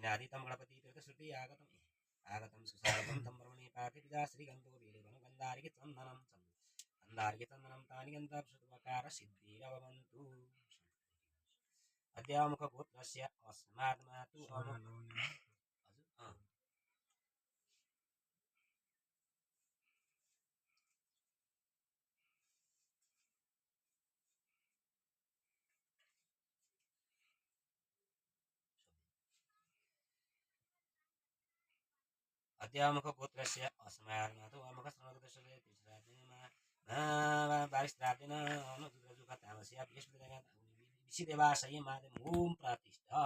दक्षिणादितं गणपति तीर्थश्रुति आगतं सुसागतं तं ब्रह्मणे पार्थे पिता श्रीगन्धो वीरवनं गन्धारिके चन्दनं तानि गन्धर्वकार सिद्धिरवन्तु अद्यामुखपुत्रस्य अस्माद्मातु अद्यामुखपुत्रस्य अस्माद्मातु अमुखश्रमकृतस्य बारिश्रादिन अनुजुखतामस्य विशिदेवाशय मादे ओम प्रतिष्ठा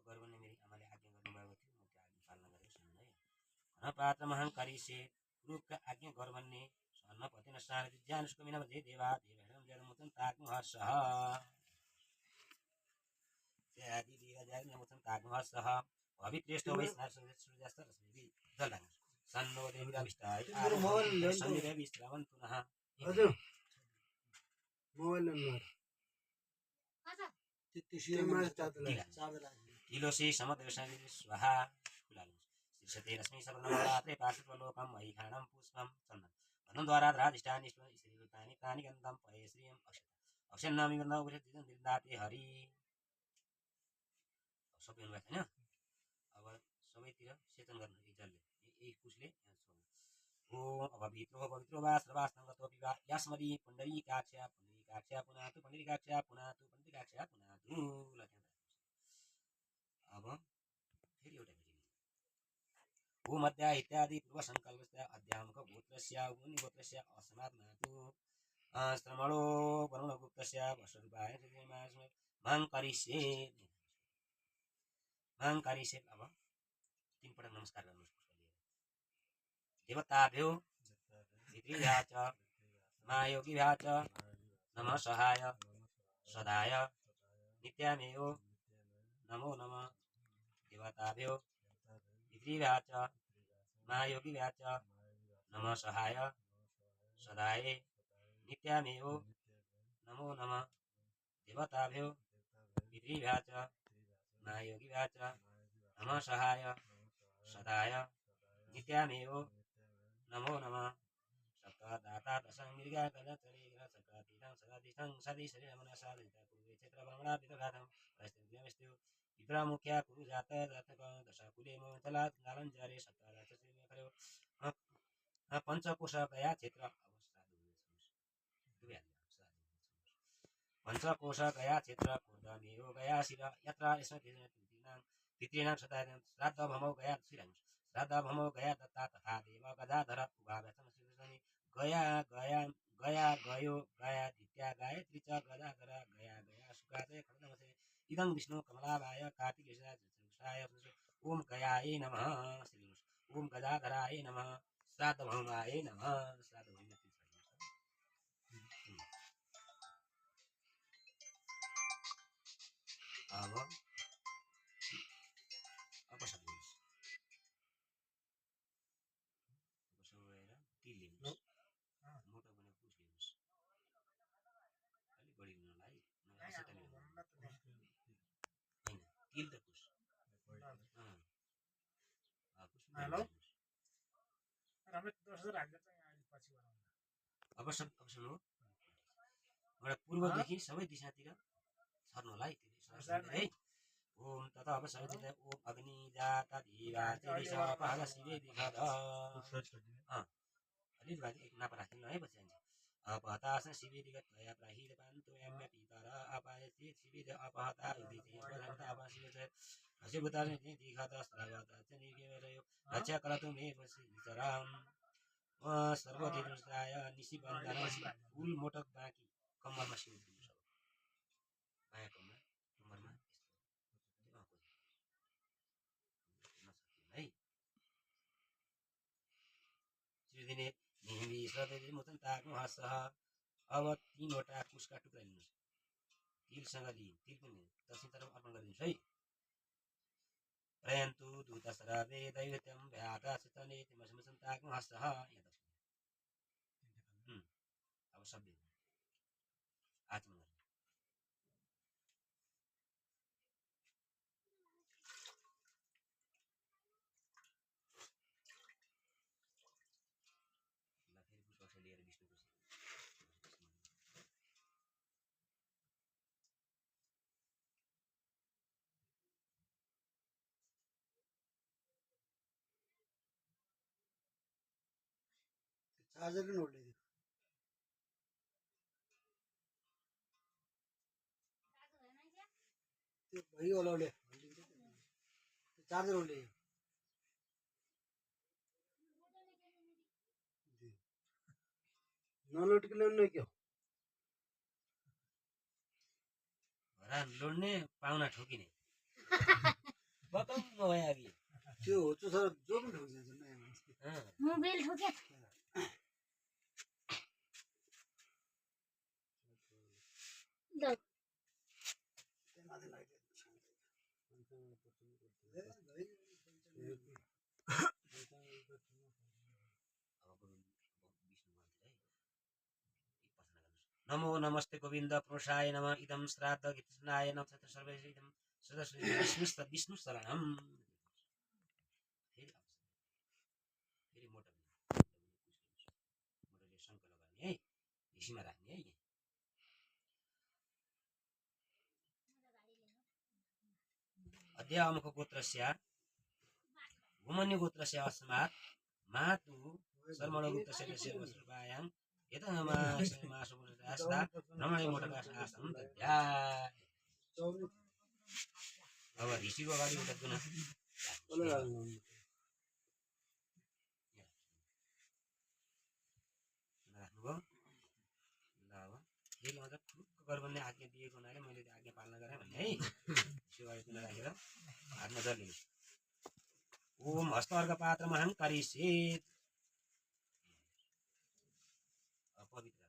गर्वने मेरी आमाले आज्ञा गर्नुभएको थियो म त्यो आज्ञा पालना गरेको छु है घनपात्र महङ्कारी से गुरुका आज्ञा गर्वन्ने सन्नपतिन सारथि ज्ञानस्को मिना जे देवा देवहरम जरमुतन ताग्महर्षः आदि दिया जाय नमुतन ताग्महर्षः पवित्रेष्ठ वैष्णवसुर्यस्त रश्मिभि जलाङ सन्नो देवीराविष्टाय सन्निदेवी श्रावन्तुनः हजुर मोबाइल नम्बर किलोसी समदर्शनि स्वाहा शीर्षते रश्मि सर्वनवरात्रे पार्श्वलोकं महिखाणं पुष्पं चन्दन धनुद्वारा धराधिष्ठानि श्रीरूपाणि तानि गन्धं पये श्रियं अक्षन्नामि गन्धं उपरिदिनं दिन्दाते हरि सबै हुनुभएको छैन अब सबैतिर सेचन गर्नु इजलले यही कुशले अब पवित्रो वा सर्वास्तङ्गतो विवा यास्मरी पुण्डरीकाक्षा पुनातु पुण्डरीकाक्षा पुनातु अब फेरि एउटा भूमध्या इत्यादि पूर्वसङ्कल्पस्य अध्यामुख गोत्रस्य मुनिगोत्रस्य असमात्मातु श्रमणो वरुणगुप्तस्य वर्षरूपाय माङ्करिष्ये अब 3 पटक नमस्कार गर्नुहोस् देवताभ्यो पितृभ्यः च महायोगिभ्यः च नमः सहाय सदाय नित्यामेव नमो नमः देवताभ्यो पितृभ्यः च महायोगिभ्यः च नमः सहाय सदाय नित्यामेव नमो नमः देवताभ्यो पितृभ्यः च महायोगिभ्यः च नमः सहाय सदाय नित्यामेव नमो नमः सप्तदाता दशमृगा गणचरेग्र सकातीतं सदाधिष्ठं सदि शरीरमनः साधिता पूर्वे क्षेत्रभ्रमणा पितृघातं परिस्थितिव्यवस्थितो विप्रामुख्या कुरु जात दशकुले मचलात् नालञ्जारे सप्तदातश्रीमेखर्यो पञ्चकोश गया क्षेत्र पञ्चकोश गया क्षेत्र कुर्दमेयो गया शिर यत्र पितॄणां श्राद्ध भमौ गया श्राद्ध भमौ गया दत्ता तथा देव गदाधर उभाव्यथम श्रीकृष्णनि गया गया गया गयो गया दित्या गायत्री च गदाधर गया गया सुकाते खड्गमसे इदं विष्णु कमलाभाय कार्तिकेशाय ओम गयाय नमः श्री ओम गदाधराय नमः श्राद्ध भौमाय नमः श्राद्ध भौम अब अपसर्नुहोस् अपसरेर तिल लिनुहोस् मोटो भने पुस लिनुहोस् अलिक बढी लिनुलाई होइन तिल त पुस अपसन हो एउटा पूर्वदेखि सबै दिशातिर छर्नु होला है ओम तथा अब सबै ओम अग्नि जाता धीरा पहाड शिवे दिखा अलिक बाँकी एक नापा राखिदिनु है पछि अपहतास शिबिरिगत्वया प्राहिरपान्तो यम्य पितर अपायति शिबिर अपहता उदिति प्रधानता अपाशिवच हसिभूतानि दिघत स्रवत च निगेवरयो रक्षा करतु मे वसिचराम सर्वधिरुष्टाय निशिबन्धन फुल मोटक बाँकी कम्मरमा शिव दिनु सब बायाँ कम्मरमा है दिने हिमी सधैँ मोचन ताक्नु हसह अब 3वटा कुसका टुक्रा लिनुहोस् तिलसँग लिई तिल पनि दक्षिणतर्फ अर्पण गरिदिनुहोस् है प्रयन्तु दूतसरवे दैवत्यं भ्यातासितने तिमसमसं ताक्नु हसह यहाँ दक्षिण अब सबै आचमन गर्नु फेरि पुष्पक्ष लिएर विष्णुको चार्जर किन ओढ्दै त्यो भइ होला उसले चार्जर ओढ्दै नलोटकन ल्याउनु क्या घरा लोड्ने पाहुना ठोकिने बकम भयो त्यो हो त सर जो पनि ठोकिन्छ नयाँ मान्छे मोबाइल ठोक्या ल नमो नमस्ते गोविन्द पुरुषाय नमः इदं श्राद्ध गीतनाय नमः सर्वैः इदं सदस्य विष्णु शरणम फेरि मोटरले शङ्ख लगाउने है ढिसीमा राख्ने है अद्यामुख गोत्रस्य भूमन्यु गोत्रस्य अस्मात् मातु शर्मणगुप्तस्य वस्त्रपायां यतमासुरास्ता भ्रमणे मोटकासं दद्यात् अब ऋषिको अगाडि एउटा गुना राख्नुभयो ल अब फेरि अझ ठुक्क गर्वले आज्ञा दिएको हुनाले मैले त्यो आज्ञा पालना गरेँ भन्ने है ऋषिको अगाडि गुना राखेर हात नजर लिनुहोस् ओम हस्तवर्ग पात्रमा हङ्करिषेत् पवित्र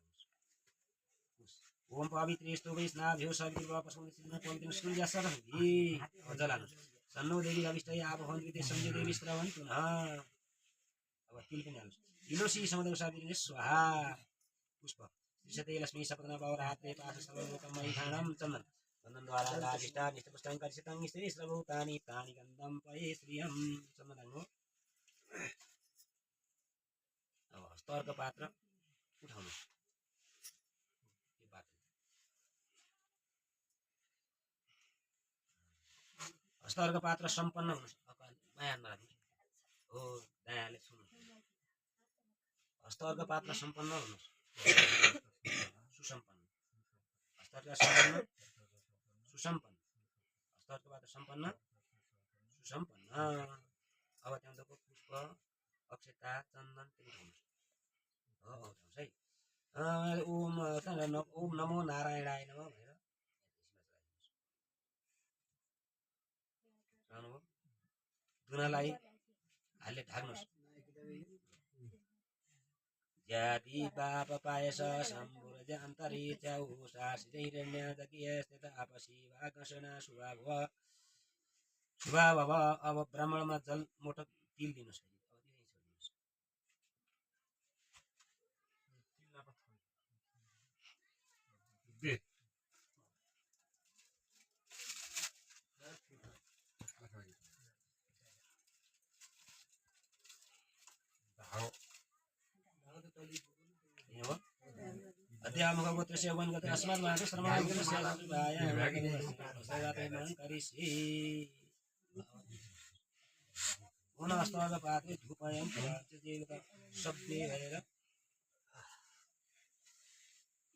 ओम पवित्रेस्तु वैष्णाभ्यो सवितुर्वा पशुपतिना पवित्र सूर्य सरस्वती जलानुहोस् सन्नो देवी अभिष्टै आप भवन्ति सन्जय देवी श्रवण पुनः अब तिल पनि हाल्नुहोस् तिलोसी समुद्र सावित्री स्वाहा पुष्प त्रिशते लक्ष्मी सपदना पौरात्रे पास सर्वलोकमयि खाणं चन्दन चन्दनद्वारा राजिष्टा निष्ठपुष्टां कर्षितं स्त्री सर्वभूतानि तानि गन्धं पये श्रियं चन्दन हाल्नु अब हस्तवर्ग पात्र उठाउनुहोस् यो पात्र हस्तवर्ग पात्र सम्पन्न हुनुहोस् माया नराख्नु हो दयाले सुन्नु हस्तवर्ग पात्र सम्पन्न हुनुहोस् सुसम्पन्न हस्तवर्ग सम्पन्न सुसम्पन्न हस्तवर्ग पात्र सम्पन्न सुसम्पन्न अब त्यहाँको पुष्प अक्षता चन्दन उठाउनुहोस् हो उठाउनुहोस् है ओम नमो नारायणाय नमः भनेर दुनालाई हालले ढाक्नुहोस् ज्याति बाप पायस सम्भुरज अन्तरिक्ष उषा श्रीरण्य दकियस्थित आपशिवा घसना शुभाव अब ब्राह्मणमा जल मोटक तिल दिनुहोस् अध्यामुख गोत्रस्य वन गते अस्मात् मातु श्रमणगुप्तस्य पुनः हस्तवर्ग पात्रे धूपयं शब्दे गरेर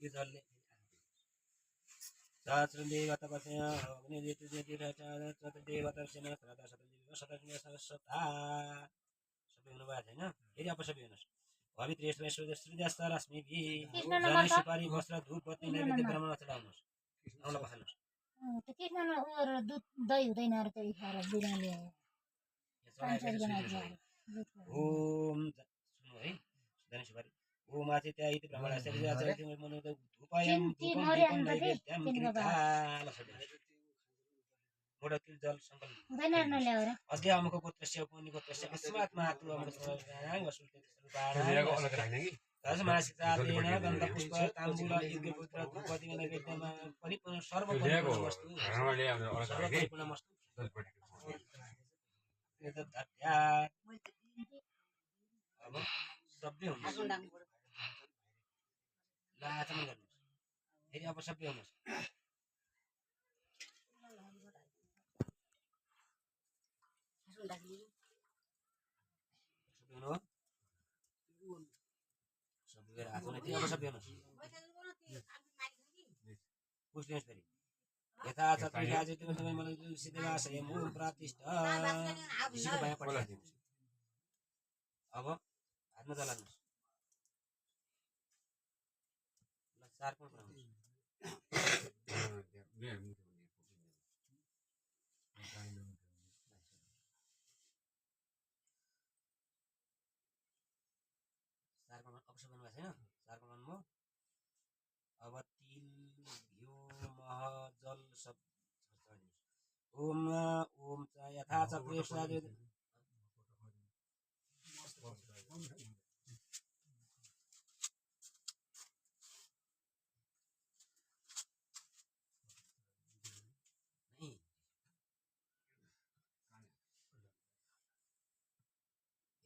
यो जलले सहस्रदेव तपस्या अग्निदेव तपस्या सदा सबै हुनुभएको छैन फेरि अपसबै हुनुहोस् पवित्र रश्मिभि कृष्ण नम्बर जनै त सुपारी वस्त्र धूप बत्ती नैवेद्य ब्राह्मण चढाउनुहोस् औँला पखाल्नुहोस् त्यो केमा उयोहरू दुध दही हुँदैन अरे त्यो खाएर बिरामी यहाँ पाँच चढाएपछि सयजना सुन्नुहोस् है। दुध खाएर। ओम सुन्नु है जनै सुपारी ओम आदित्य इति ब्राह्मण शरीर आचरित मनुष्य धूपयम चिन धूपम मर्या दीपम अन्त के नैवेद्यम तिनको कृताल मोडकिल जल सङ्कल्प हुँदैन नल्याएर अद्य अमुको गोत्रस्य उपनि गोत्रस्य अस्मात् मातु अमुक समानां वसुल्ते रूपाणां तस्मासितादेन गन्धपुष्प ताम्बूल यज्ञपुत्र धूपदीप नैवेद्यमा परिपूर्ण सर्वपरिपूर्ण वस्तु सर्वपरिपूर्ण वस्तु एतद् अब सबै हुनुहोस् ल आचमन गर्नुहोस् फेरि अब सबै हुनुहोस् सबै हुनु हो सबै गरेर आचमन फेरि अब सबै हुनुहोस् पुस्नुहोस् फेरि यथा चतुर्गाजितवासय मूल प्रातिष्ठ ऋषिको बायाँ पठाइदिनुहोस् अब हातमा चलाउनुहोस् ल चार कोण बनाउनुहोस् चार कोण अब सबै भएको छैन चार कोण भन्नुभयो अब तिल घिउ मह जल सब चढाइदिनुहोस् ओम ओम च यथा चक्रे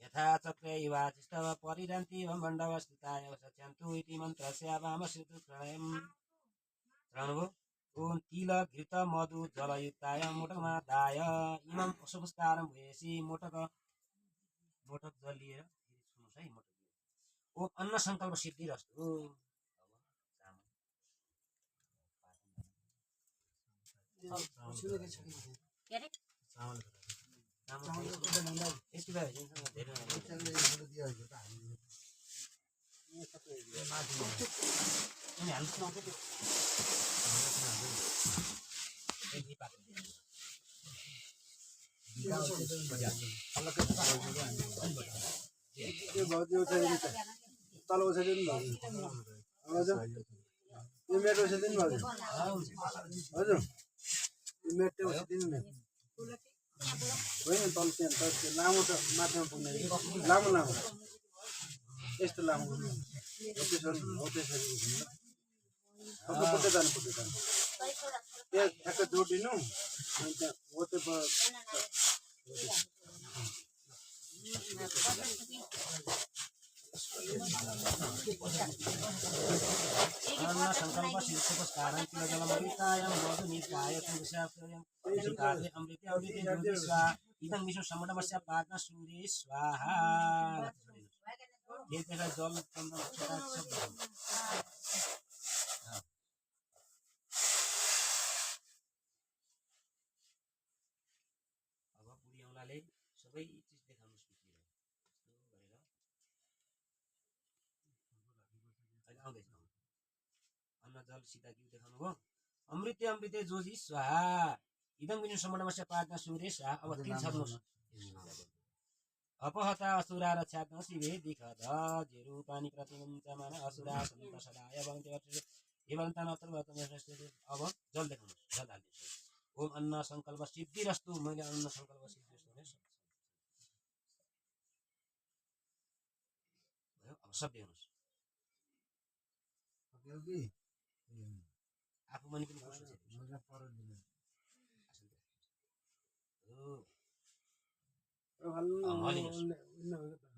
यथा चक्रे युवाचिष्टव परिरन्ति मण्डवस्थिताय सच्यान्तु इति मन्त्रस्य वामश्रुतु प्रणवो ओम तिल घृत मधु जलयुक्ताय मोटकमा दाय इमं संस्कारं भएपछि मोटक जल लिएर सुन्नुहोस् है मोटक ओम अन्न सङ्कल्प सिद्धिरस्तु यति भयो धेरै तल उठाइदिनु हजुर यो मेट उठाइदिनु हजुर हजुर यो मेट उठाइदिनु न होइन तल त्यहाँ लामो त माथिमा पुग्ने लामो लामो यस्तो लामो हो त्यसरी हो त्यसरी पुग्दै जानु त्यहाँ ठ्याक्क जोडिनु अनि त्यहाँ हो त्यो अन्न सङ्कल्प सिद्धिपुष्कारं तिल जलमयुक्तायं मधुनिकाय तुलस्याप्तयं कार्ये अमृते अमृते ज्योति स्वाहा इदं विष्णु सम्मतमस्य पार्न सूर्ये स्वाहा त्यसलाई जल चन्दन अब बुढी औँलाले सबै चिज देखाउनुहोस् पिछ्लिएर यस्तो गरेर अहिले आउँदैछ अन्न जल सीता घिउ देखाउनु भयो अमृते अमृते जोजी स्वाहा इदं विष्णु सम्मतमस्य पार्न सूर्ये स्वाहा अब तिल छर्नुहोस् अपहता असुरा रक्षात्म शिवे दिखद जेरु पानी प्रतिमञ्चमान असुरा सन्त सदाय भवन्ति अब जल देखाउनुहोस् जल हालिदिनुहोस् ओम अन्न सङ्कल्प सिद्धिरस्तु मैले अन्न सङ्कल्प सिद्धिरस्तु भयो अब सबै हुनुहोस् आफू पनि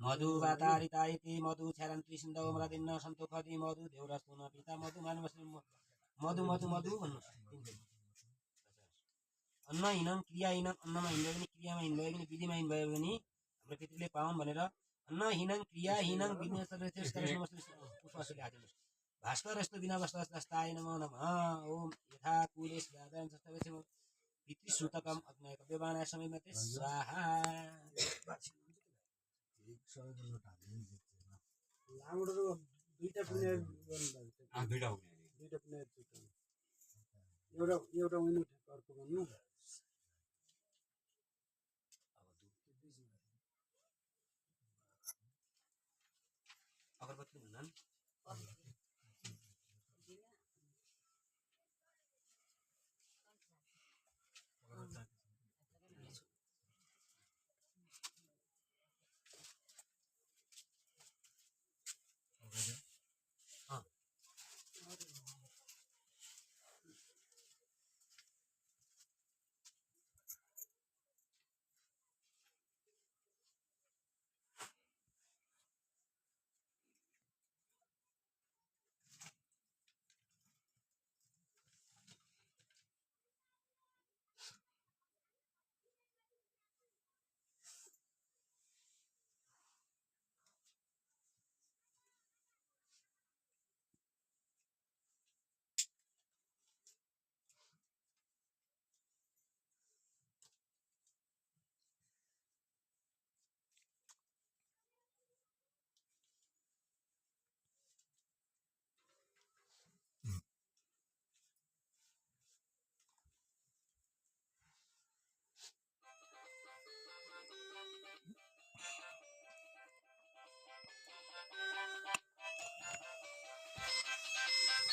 मधु वातारिता इति मधु छ्यारन्ति सिन्धौ मलादिन्न सन्तोखदि मधु देउरस्तु न पिता मधु मानवस् मधु मधु मधु भन्नुहोस् अन्न हिनम क्रिया हिनम अन्नमा हिँड्यो भने क्रियामा हिँड्यो भने विधिमा हिँड्यो भने हाम्रो पितृले पाउन् भनेर अन्न हिनम क्रिया हिनम विधिमा भास्करस्तु विनवस्तस्ताय नमो नमः। ओम यथा कुलेश दादान सस्तवथिम पितृसूतकम अग्नय कव्यबाणाय समिमते स्वाहा। लामोडो दुईटा प्लेयर गर्नुभएको दुईटा हुने दुईटा प्लेयर एउटा एउटा विनु अर्को भन्नु अगरबत्ती हुनन्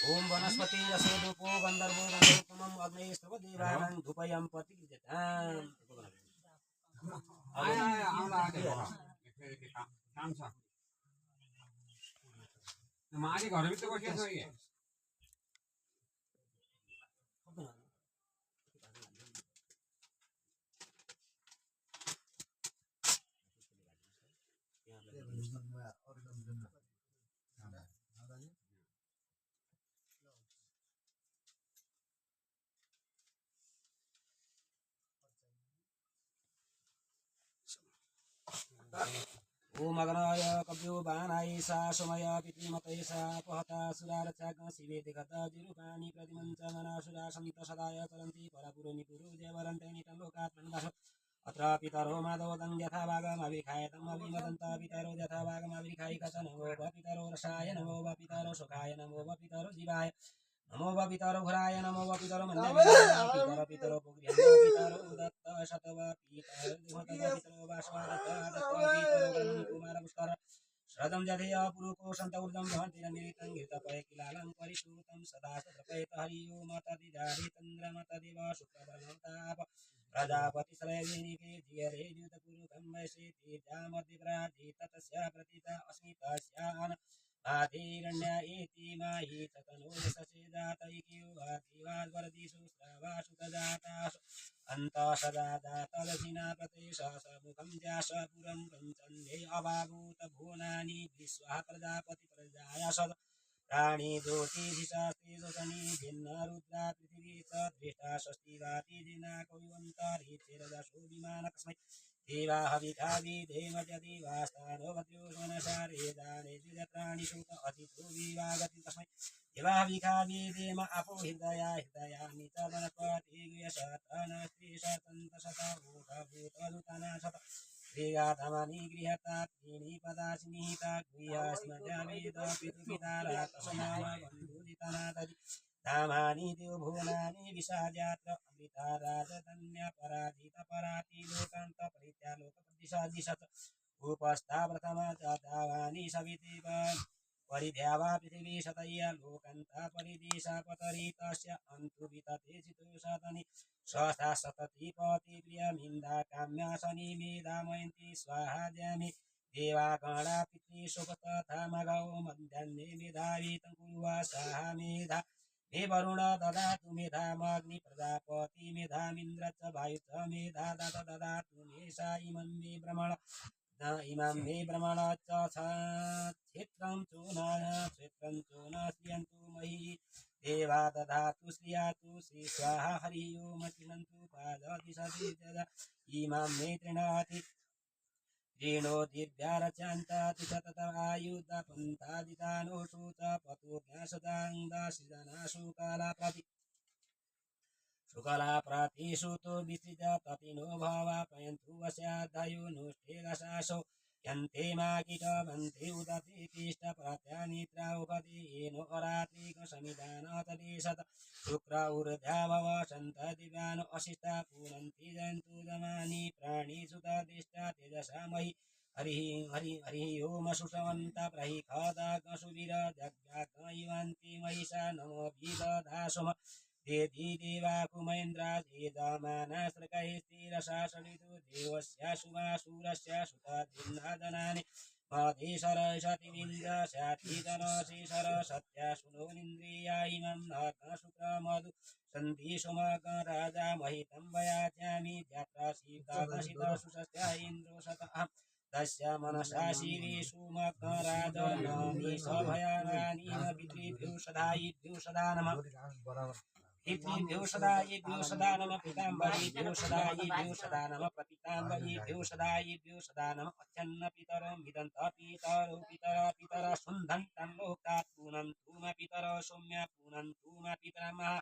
ओम वनस्पति रसोदोपो गन्धर्वो गन्धर्वोत्तमम् अग्नये सर्वदेवानां धूपयं प्रतिगृह्यताम्। काम छ माली घरभित्र बसेको छ कि ओम अग्नय कव्यो बाणाय सा सोमय पितृमतये सा पहता सुरारचाग्न शिवे दिगत जिरुपाणि प्रतिमञ्च मनासुरा सन्त सदाय चरन्ति परपुरो निपुरो देवरन्ते नितं लोकात् प्रणदास अत्र पितरो माधवदं यथा भागमभिखाय तमभिमदन्त पितरो यथा भागमभिखाय कथन नमो वा पितरो रसाय नमो वा पितरो सुखाय नमो वा पितरो जीवाय नमो वा पितरो घुराय नमो वा पितरो मन्दाय पितरो पुग्र्याय पितरो दत्त शतव पितरो देवतव पितरो वासवादत्त पितरो कुमार पुष्कर श्रदं जधेय पुरुको सन्त ऊर्जं भवन्तिरनिरितं घृतपय किलालं परिसूतं सदा सत्रपयत हरियो मतदिदारे चन्द्रमतदिव शुक्रवर्णताप प्रजापति सलयनिके धियरे द्युतपुरुकं वैशेति जामदिव्राजि ततस्य प्रतिता अस्मितस्यान् आदिरण्य इति मायि ततनोदशसे जातैक्युवादिवाद्वरदिषु श्रावासु तजातासु अन्तः सदा जातदधिना प्रतेशमुखं ज्यास पुरं पञ्चन्धे अभाभूत भुवनानि विश्वः प्रजापति प्रजाया सद प्राणी ज्योतिषिशास्त्रेषु शनि भिन्न रुद्रा पृथिवी च दृष्टा षष्टिवाति जिना कविवन्तरिचिरदशो विमानकस्मै देवा हविकावि देमजदिवास्तानो भद्रो मनसारे जाने द्विजत्राणि सुत अतिथो विवागति तस्मै देवा हविकावि देम अपो हृदया हृदयानि च वनस्पति गृहशतन स्त्रीशतन्तशत ऊढभूतदुतना शत श्रीगाधमानि गृहतात्मीनि पदासि निहिता गृहस्मद्यावेद पितुपितारा तस्माव बन्धुदितनादि धामानि देवभुवनानि विषाजात्र अमृता राजधन्य पराजित पराति लोकान्त परित्या लोकप्रतिशादिशत उपस्था प्रथम जातावानि सविति परिध्यावा पृथिवी शतय्य लोकान्त परिदिशा पतरितस्य अन्तु वितते चितोषतनि सहसा सतति पति प्रियमिन्दा काम्या शनि मेधामयन्ति स्वाहा द्यामि देवागणा पितृशुभ तथा मघौ मध्याह्ने मेधावितं कुर्वा साहा मेधा मे वरुण ददातु मेधामग्नि प्रजापति मेधामिन्द्र च वायु च मेधा ददातु मे सा इमं मे भ्रमण च क्षेत्रं चो न श्रियन्तु मयि देवा दधातु श्रियातु श्री स्वाहा हरि ओम चिनन्तु पाददिशा इमां मे तृणाति जीर्णो दिव्यारचान्ता तिशततरायुधपन्थादितानो शूच पतुर्ज्ञासदाङ्गासिजनाशु कालाप्रति शुकला प्रतिशुतो विसृज ततिनो भवापयन्तु वस्यादयो नुष्ठेरशासो यन्ते मा कीटवन्ते उदते तिष्ठप्रत्यानिद्रा उपदे येनो अरात्रिकसमिधानतदेशत शुक्र ऊर्ध्या भवसन्त दिव्यानो अशिष्टा पुनन्ति जन्तु जमानि प्राणिसुतदिष्टा तेजसा महि हरिः ओम सुषवन्त प्रहिखदागसुवीर जग्याग्नयिवन्ति महिषा नमो विदधासुम देदी देवाकुमेन्द्रा देजमानसृकैस्तिरशासनितु देवस्य शुभासुरस्य सुतदिन्नादनानि मधीशरशतिविन्द्रशातितनशेषर सत्या सुनोनिन्द्रिया इमं नग्नशुक्रमधु सन्धि सुमगराजा महितं वयाच्यामि यात्रा सीताकशितसुषस्या इन्द्रो शतः तस्य मनसा शिवेषु मग्नराजनमि सभयानीम पितृभ्यो सदायिभ्यो सदा नमः पितृभ्यो सदा नमः पिताम्बरीभ्यो सदा नमः प्रपिताम्बरीभ्यो सदा नमः अच्छन्न पितरो मिदन्त पितरो पितर सुन्दन्तं लोकात् पुनन्तु मा पितर सौम्य पुनन्तु मा पितामह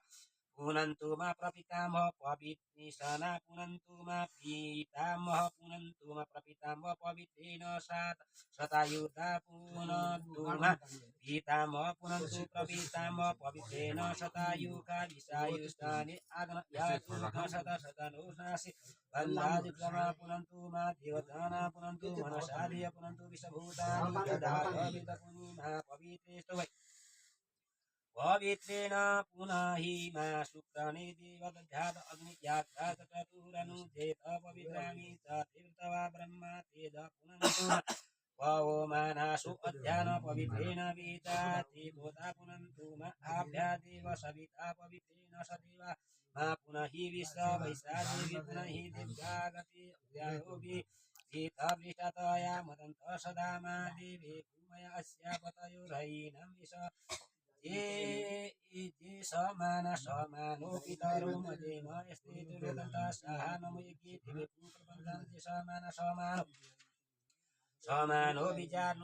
पुनन्तु मा प्रपितामह पवित्रेशना पुनन्तु मा पितामह पुनन्तु मा प्रपितामह पवित्रेण शतायुधा पुनन्तु मा पितामह पुनन्तु प्रपितामह पवित्रेण शतायुका विषायुष्टानि आग्नयाशतशतनोषासि बन्धादिक्रमा पुनन्तु मा देवताना पुनन्तु मनसादिय पुनन्तु विषभूतानि ददातविदपुनिमा पवित्रेष्ट वै पवित्रेण पुनहि मा शुक्राणि देवदध्यात अग्नियाग्रात चतुरनुजेत पवित्राणि च तीर्थवा ब्रह्मा तेज पुनन्तु वो मानासु अध्यान पवित्रेण वेदाति बोधा पुनन्तु मा आभ्या देव सविता पवित्रेण सदेवा मा पुनहि विश्व वैशादेवी पुनहि दिव्यागति उद्यायोगी गीतवृष्टतया मदन्त सदा मा देवे भूमय अस्या पतयोरयिनं विश ये समानो पितरो मदेन यस्ते दुर्गन्ता सह नमो यज्ञे दिवे प्रपञ्चं समानो समानो विचार